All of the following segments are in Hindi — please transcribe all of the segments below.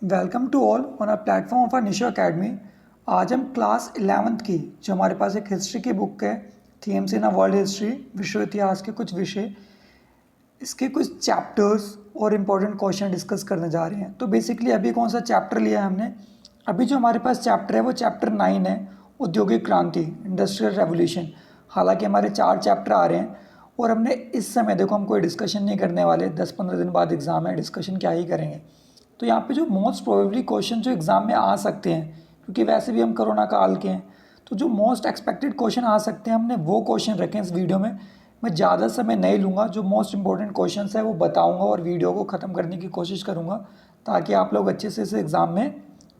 Welcome to all on our platform of our Nisho academy. आज हम क्लास 11th की जो हमारे पास एक हिस्ट्री की बुक है, themes in a world history, विश्व इतिहास के कुछ विषय, इसके कुछ चैप्टर्स और इम्पोर्टेंट क्वेश्चन डिस्कस करने जा रहे हैं। तो बेसिकली अभी कौन सा चैप्टर लिया है हमने? अभी जो हमारे पास चैप्टर है वो चैप्टर 9 है, औद्योगिक क्रांति, इंडस्ट्रियल रेवोल्यूशन। हालांकि हमारे 4 चैप्टर आ रहे हैं और हमने इस समय देखो हम कोई डिस्कशन नहीं करने वाले, 10-15 दिन बाद एग्ज़ाम है, डिस्कशन क्या ही करेंगे। तो यहाँ पे जो मोस्ट प्रोबेबली क्वेश्चन जो एग्ज़ाम में आ सकते हैं, क्योंकि वैसे भी हम कोरोना काल के हैं, तो जो मोस्ट एक्सपेक्टेड क्वेश्चन आ सकते हैं हमने वो क्वेश्चन रखे हैं इस वीडियो में। मैं ज़्यादा समय नहीं लूँगा, जो मोस्ट इंपॉर्टेंट क्वेश्चन है वो बताऊँगा और वीडियो को ख़त्म करने की कोशिश करूँगा ताकि आप लोग अच्छे से इसे एग्ज़ाम में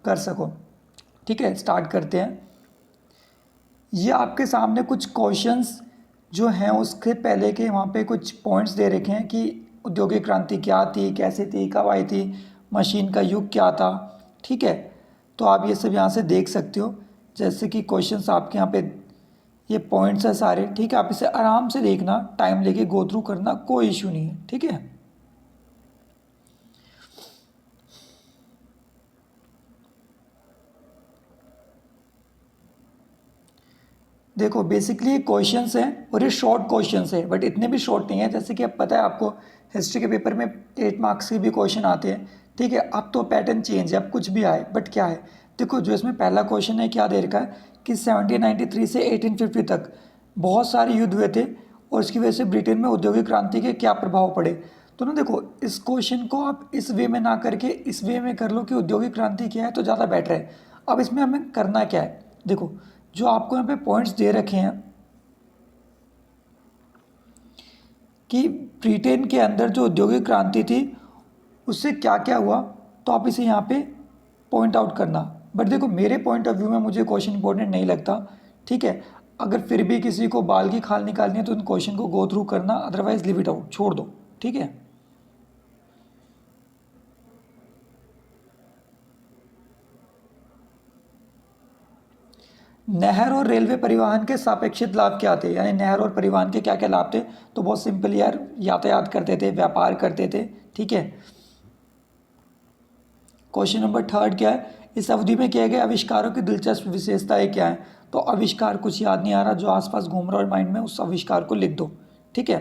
कर सको। ठीक है, स्टार्ट करते हैं। ये आपके सामने कुछ क्वेश्चंस जो हैं उसके पहले के वहाँ पे कुछ पॉइंट्स दे रखे हैं कि औद्योगिक क्रांति क्या थी, कैसे थी, कब आई थी, मशीन का युग क्या था। ठीक है, तो आप ये सब यहाँ से देख सकते हो। जैसे कि क्वेश्चंस आपके यहाँ पे ये पॉइंट्स है सारे। ठीक है, आप इसे आराम से देखना, टाइम लेके गो थ्रू करना, कोई इशू नहीं है। ठीक है, देखो बेसिकली ये क्वेश्चंस हैं और ये शॉर्ट क्वेश्चंस है, बट इतने भी शॉर्ट नहीं है। जैसे कि अब पता है आपको हिस्ट्री के पेपर में 8 मार्क्स के भी क्वेश्चन आते हैं। ठीक है, अब तो पैटर्न चेंज है, अब कुछ भी आए, बट क्या है देखो, जो इसमें पहला क्वेश्चन है क्या दे रखा है कि 1793 से 1850 तक बहुत सारे युद्ध हुए थे और इसकी वजह से ब्रिटेन में औद्योगिक क्रांति के क्या प्रभाव पड़े। तो ना देखो, इस क्वेश्चन को आप इस वे में ना करके इस वे में कर लो कि औद्योगिक क्रांति क्या है, तो ज़्यादा बेटर है। अब इसमें हमें करना क्या है, देखो जो आपको यहाँ पे पॉइंट्स दे रखे हैं कि ब्रिटेन के अंदर जो औद्योगिक क्रांति थी उससे क्या क्या हुआ, तो आप इसे यहाँ पे पॉइंट आउट करना। बट देखो मेरे पॉइंट ऑफ व्यू में मुझे क्वेश्चन इंपॉर्टेंट नहीं लगता। ठीक है, अगर फिर भी किसी को बाल की खाल निकालनी है तो उन क्वेश्चन को गो थ्रू करना, अदरवाइज लिव इट आउट, छोड़ दो। ठीक है, नहर और रेलवे परिवहन के सापेक्षित लाभ क्या थे, यानी नहर और परिवहन के क्या क्या लाभ थे। तो बहुत सिंपल यार, यातायात करते थे, व्यापार करते थे। ठीक है, क्वेश्चन नंबर 3 क्या है, इस अवधि में किए गए आविष्कारों की दिलचस्प विशेषताएं क्या हैं। तो आविष्कार कुछ याद नहीं आ रहा, जो आसपास घूम रहा है माइंड में उस आविष्कार को लिख दो। ठीक है,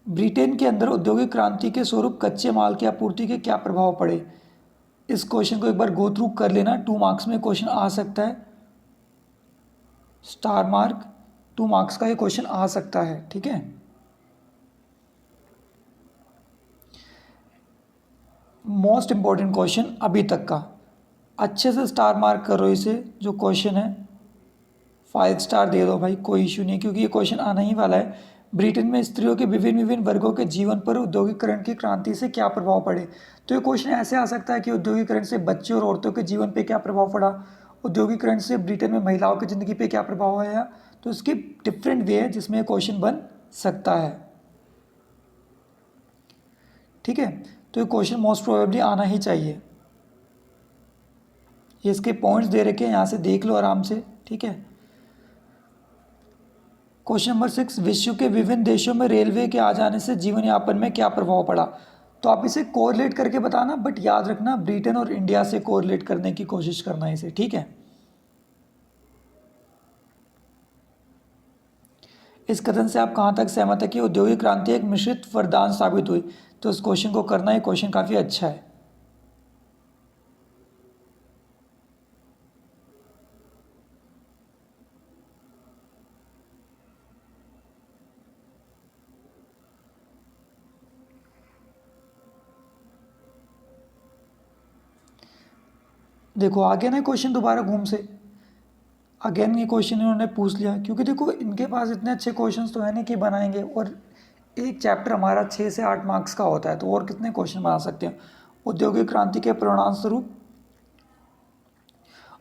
ब्रिटेन के अंदर औद्योगिक क्रांति के स्वरूप कच्चे माल की आपूर्ति के क्या प्रभाव पड़े। इस क्वेश्चन को एक बार गो थ्रू कर लेना, 2 मार्क्स में क्वेश्चन आ सकता है, स्टार मार्क 2 मार्क्स का ये क्वेश्चन आ सकता है। ठीक है, मोस्ट इंपॉर्टेंट क्वेश्चन अभी तक का, अच्छे से स्टार मार्क करो इसे, जो क्वेश्चन है 5 स्टार दे दो भाई, कोई इशू नहीं, क्योंकि ये क्वेश्चन आना ही वाला है। ब्रिटेन में स्त्रियों के विभिन्न विभिन्न वर्गों के जीवन पर औद्योगिकरण की क्रांति से क्या प्रभाव पड़े। तो ये क्वेश्चन ऐसे आ सकता है कि औद्योगिकरण से बच्चे और औरतों के जीवन पे क्या प्रभाव पड़ा, औद्योगिकरण से ब्रिटेन में महिलाओं की ज़िंदगी पे क्या प्रभाव आया। तो इसके डिफरेंट वे है जिसमें क्वेश्चन बन सकता है। ठीक है, तो ये क्वेश्चन मोस्ट प्रोबेबली आना ही चाहिए। ये इसके पॉइंट्स दे रखे हैं, यहाँ से देख लो आराम से। ठीक है, क्वेश्चन नंबर 6, विश्व के विभिन्न देशों में रेलवे के आ जाने से जीवन यापन में क्या प्रभाव पड़ा। तो आप इसे कोरिलेट करके बताना, बट याद रखना ब्रिटेन और इंडिया से कोरिलेट करने की कोशिश करना इसे। ठीक है, इस कथन से आप कहाँ तक सहमत है कि औद्योगिक क्रांति एक मिश्रित वरदान साबित हुई। तो इस क्वेश्चन को करना, ये क्वेश्चन काफ़ी अच्छा है। देखो आगे ना क्वेश्चन दोबारा घूम से अगेन ये क्वेश्चन इन्होंने पूछ लिया, क्योंकि देखो इनके पास इतने अच्छे क्वेश्चंस तो है नहीं कि बनाएंगे, और एक चैप्टर हमारा 6 से 8 मार्क्स का होता है, तो और कितने क्वेश्चन बना सकते हैं। औद्योगिक क्रांति के परिणाम स्वरूप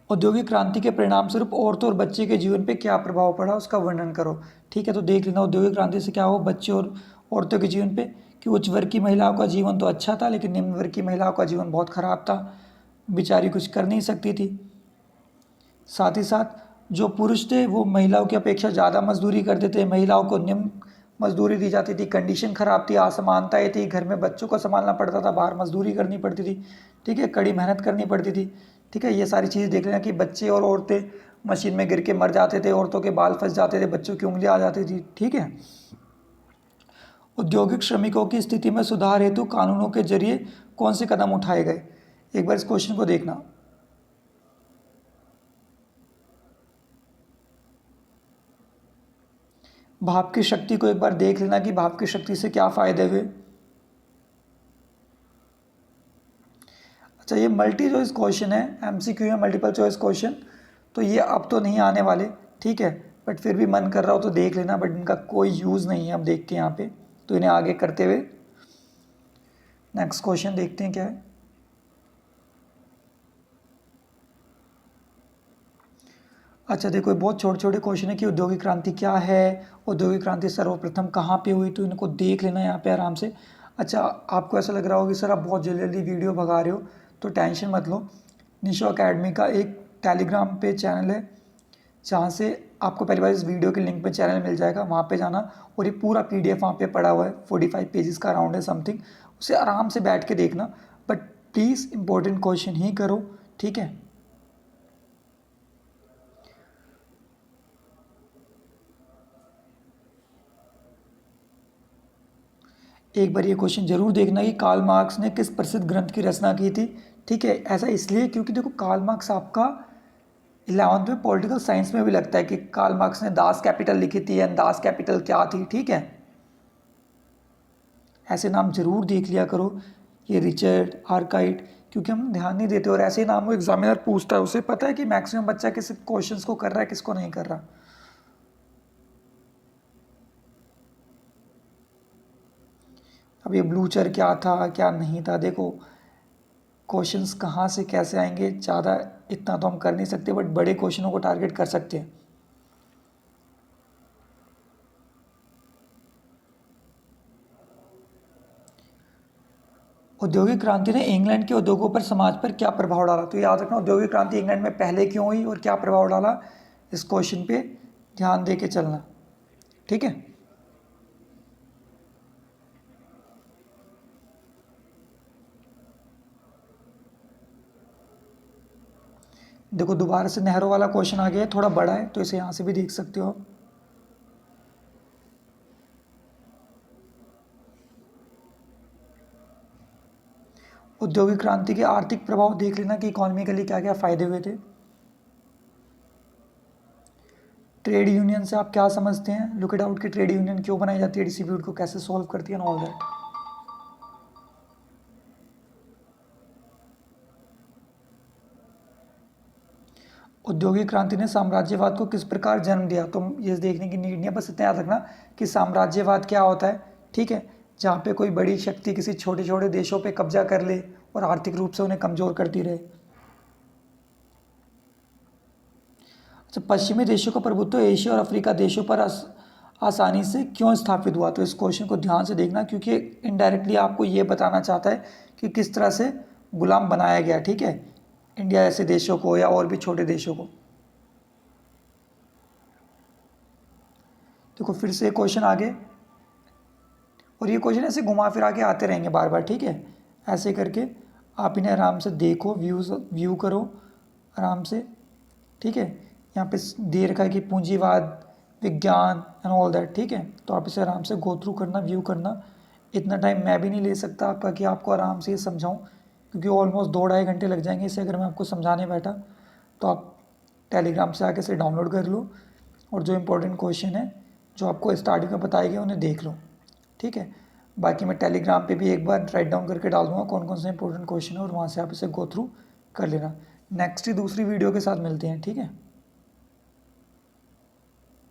औद्योगिक क्रांति के परिणाम स्वरूप औरतों और बच्चे के जीवन पे क्या प्रभाव पड़ा, उसका वर्णन करो। ठीक है, तो देख लेना औद्योगिक क्रांति से क्या हो बच्चे और औरतों के जीवन पे, कि उच्च वर्ग की महिलाओं का जीवन तो अच्छा था लेकिन निम्न वर्ग की महिलाओं का जीवन बहुत खराब था, बेचारी कुछ कर नहीं सकती थी। साथ ही साथ जो पुरुष थे वो महिलाओं की अपेक्षा ज़्यादा मजदूरी करते थे, महिलाओं को निम्न मजदूरी दी जाती थी, कंडीशन ख़राब थी, असमानताएँ थी, घर में बच्चों को संभालना पड़ता था, बाहर मजदूरी करनी पड़ती थी, ठीक है, कड़ी मेहनत करनी पड़ती थी, ठीक है। ये सारी चीज़ें देख लेना कि बच्चे और औरतें मशीन में गिर के मर जाते थे, औरतों के बाल फंस जाते थे, बच्चों की उंगलियां आ जाती थी, ठीक है। औद्योगिक श्रमिकों की स्थिति में सुधार हेतु कानूनों के जरिए कौन से कदम उठाए गए? एक बार इस क्वेश्चन को देखना। भाप की शक्ति को एक बार देख लेना कि भाप की शक्ति से क्या फायदे हुए। अच्छा, ये मल्टी चॉइस क्वेश्चन है, एमसीक्यू है, मल्टीपल चॉइस क्वेश्चन, तो ये अब तो नहीं आने वाले, ठीक है, बट फिर भी मन कर रहा हो तो देख लेना, बट इनका कोई यूज़ नहीं है अब देख के यहाँ पे, तो इन्हें आगे करते हुए नेक्स्ट क्वेश्चन देखते हैं क्या है। अच्छा देखो, ये बहुत छोटे छोटे क्वेश्चन है कि औद्योगिक क्रांति क्या है, औद्योगिक क्रांति सर्वप्रथम कहाँ पे हुई, तो इनको देख लेना यहाँ पे आराम से। अच्छा, आपको ऐसा लग रहा होगा कि सर आप बहुत जल्दी जल्दी वीडियो भगा रहे हो, तो टेंशन मत लो। निशो एकेडमी का एक टेलीग्राम पे चैनल है, जहाँ से आपको पहली बार इस वीडियो के लिंक पे चैनल मिल जाएगा, वहाँ पे जाना और ये पूरा PDF वहाँ पे पड़ा हुआ है, 45 पेजेस का अराउंड है समथिंग, उसे आराम से बैठ के देखना, बट प्लीज़ इंपॉर्टेंट क्वेश्चन ही करो, ठीक है। एक बार ये क्वेश्चन जरूर देखना कि कार्ल मार्क्स ने किस प्रसिद्ध ग्रंथ की रचना की थी, ठीक है। ऐसा इसलिए क्योंकि देखो, कार्ल मार्क्स आपका 11th में पॉलिटिकल साइंस में भी लगता है कि कार्ल मार्क्स ने दास कैपिटल लिखी थी, एंड दास कैपिटल क्या थी, ठीक है। ऐसे नाम जरूर देख लिया करो, ये रिचर्ड आर्काइट, क्योंकि हम ध्यान नहीं देते, और ऐसे नाम वो एग्जामिनर पूछता है, उसे पता है कि मैक्सिमम बच्चा किस क्वेश्चंस को कर रहा है, किसको नहीं कर रहा। अब ये ब्लूचर क्या था क्या नहीं था, देखो क्वेश्चंस कहाँ से कैसे आएंगे, ज़्यादा इतना तो हम कर नहीं सकते, बट बड़े क्वेश्चनों को टारगेट कर सकते हैं। औद्योगिक क्रांति ने इंग्लैंड के उद्योगों पर समाज पर क्या प्रभाव डाला, तो याद रखना औद्योगिक क्रांति इंग्लैंड में पहले क्यों हुई और क्या प्रभाव डाला, इस क्वेश्चन पे ध्यान दे के चलना, ठीक है। देखो दोबारा से नेहरू वाला क्वेश्चन आ गया है, थोड़ा बड़ा है, तो इसे यहाँ से भी देख सकते हो। औद्योगिक क्रांति के आर्थिक प्रभाव देख लेना कि इकोनॉमिकली क्या क्या फायदे हुए थे। ट्रेड यूनियन से आप क्या समझते हैं, लुक इट आउट की ट्रेड यूनियन क्यों बनाई जाती है, डिस्ट्रीब्यूट को कैसे सॉल्व करती है, ऑल दैट। औद्योगिक क्रांति ने साम्राज्यवाद को किस प्रकार जन्म दिया, तो ये देखने की नीड नहीं है, बस इतना याद रखना कि साम्राज्यवाद क्या होता है, ठीक है, जहाँ पे कोई बड़ी शक्ति किसी छोटे छोटे देशों पे कब्जा कर ले और आर्थिक रूप से उन्हें कमज़ोर करती रहे। अच्छा, पश्चिमी देशों का प्रभुत्व एशिया और अफ्रीका देशों पर आसानी से क्यों स्थापित हुआ, तो इस क्वेश्चन को ध्यान से देखना, क्योंकि इनडायरेक्टली आपको ये बताना चाहता है कि किस तरह से गुलाम बनाया गया, ठीक है, इंडिया जैसे देशों को या और भी छोटे देशों को। देखो फिर से क्वेश्चन आगे, और ये क्वेश्चन ऐसे घुमा फिरा के आते रहेंगे बार बार, ठीक है। ऐसे करके आप इन्हें आराम से देखो, व्यू करो आराम से, ठीक है। यहाँ पे दे रखा है कि पूंजीवाद, विज्ञान एंड ऑल दैट, ठीक है, तो आप इसे आराम से गो थ्रू करना, व्यू करना। इतना टाइम मैं भी नहीं ले सकता आपका कि आपको आराम से ये समझाऊँ, क्योंकि ऑलमोस्ट 2-2.5 घंटे लग जाएंगे इसे अगर मैं आपको समझाने बैठा। तो आप टेलीग्राम से आके इसे डाउनलोड कर लो, और जो इम्पोर्टेंट क्वेश्चन है जो आपको स्टार्टिंग में बताए गए उन्हें देख लो, ठीक है। बाकी मैं टेलीग्राम पे भी एक बार राइट डाउन करके डाल दूँगा कौन कौन से इंपॉर्टेंट क्वेश्चन है, और वहाँ से आप इसे गो थ्रू कर लेना। नेक्स्ट ही दूसरी वीडियो के साथ मिलते हैं, ठीक है।